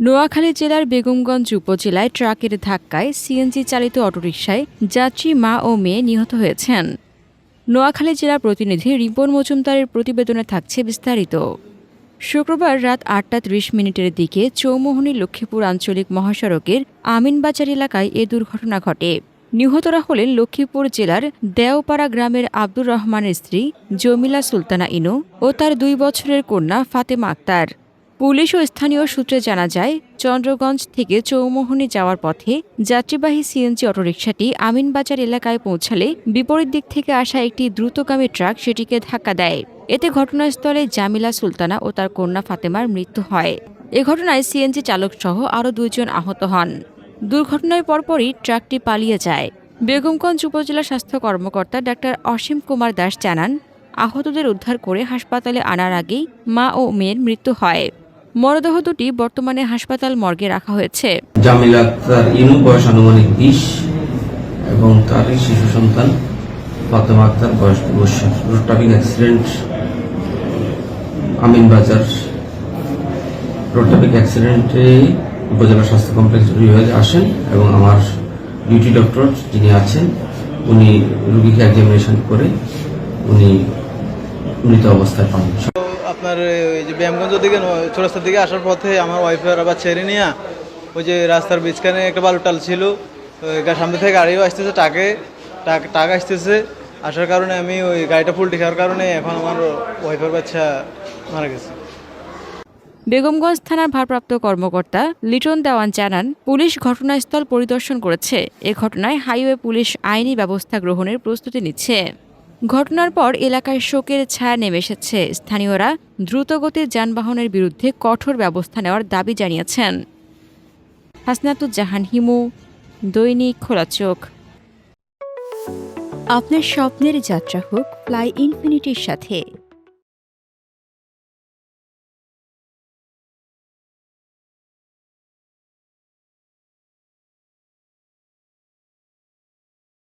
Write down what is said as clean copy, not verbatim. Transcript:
নোয়াখালী জেলার বেগমগঞ্জ উপজেলায় ট্রাকের ধাক্কায় সিএনজি চালিত অটোরিকশায় যাত্রী মা ও মেয়ে নিহত হয়েছেন। নোয়াখালী জেলা প্রতিনিধি রিপন মজুমদারের প্রতিবেদনে থাকছে বিস্তারিত। শুক্রবার রাত ৮টা ৩০ দিকে চৌমোহনী লক্ষ্মীপুর আঞ্চলিক মহাসড়কের আমিনবাজার এলাকায় এ দুর্ঘটনা ঘটে। নিহতরা হলেন লক্ষ্মীপুর জেলার দেওপাড়া গ্রামের আব্দুর রহমানের স্ত্রী জমিলা সুলতানা ইনু ও তার ২ বছরের কন্যা ফাতেমা আক্তার। পুলিশ ও স্থানীয় সূত্রে জানা যায়, চন্দ্রগঞ্জ থেকে চৌমোহনী যাওয়ার পথে যাত্রীবাহী সিএনজি অটোরিকশাটি আমিনবাজার এলাকায় পৌঁছালে বিপরীত দিক থেকে আসা একটি দ্রুতগামী ট্রাক সেটিকে ধাক্কা দেয়। এতে ঘটনাস্থলে জামিলা সুলতানা ও তার কন্যা ফাতেমার মৃত্যু হয়। এ ঘটনায় সিএনজি চালকসহ আরও ২ জন আহত হন। দুর্ঘটনার পরপরই ট্রাকটি পালিয়ে যায়। বেগমগঞ্জ উপজেলা স্বাস্থ্য কর্মকর্তা ডাক্তার অসীম কুমার দাস জানান, আহতদের উদ্ধার করে হাসপাতালে আনার আগেই মা ও মেয়ের মৃত্যু হয়। মরদেহ দুটি বর্তমানে হাসপাতাল মর্গে রাখা হয়েছে। জামিলা আক্তার ইনু বয়স আনুমানিক ২০ এবং তার শিশু সন্তান ফাতেমা আক্তার বয়স ২ বছর। Road traffic accident Aminbazar road traffic অ্যাক্সিডেন্টে উপজেলা স্বাস্থ্য কমপ্লেক্স বিভাগে আসেন এবং আমার ডিউটি ডক্টর যিনি আছেন উনি রোগীকে এক্সামিনেশন করে উনি মৃত অবস্থায় পান। আপনার ওই যে ব্যায়ামগঞ্জ দিকে চৌরাস্তার দিকে আসার পথে আমার ওয়াইফের আবার ছেড়ে নিয়ে ওই যে রাস্তার মাঝখানে একটা বালু টাল ছিল, সামনে থেকে গাড়িও আসতেছে, টাক আসতেছে, আসার কারণে আমি ওই গাড়িটা ফুলটি খাওয়ার কারণে এখন আমার ওয়াইফের বাচ্চা মারা গেছে। বেগমগঞ্জ থানার ভারপ্রাপ্ত কর্মকর্তা লিটন দেওয়ান জানান, পুলিশ ঘটনাস্থল পরিদর্শন করেছে। এ ঘটনায় হাইওয়ে পুলিশ আইনি ব্যবস্থা গ্রহণের প্রস্তুতি নিচ্ছে। ঘটনার পর এলাকায় শোকের ছায়া নেমে এসেছে। স্থানীয়রা দ্রুতগতির যানবাহনের বিরুদ্ধে কঠোর ব্যবস্থা নেওয়ার দাবি জানিয়েছেন। হাসনাতুজ্জাহান হিমু, দৈনিক খোলা চোখ। আপনার স্বপ্নের যাত্রা হোক ফ্লাই ইনফিনিটির সাথে।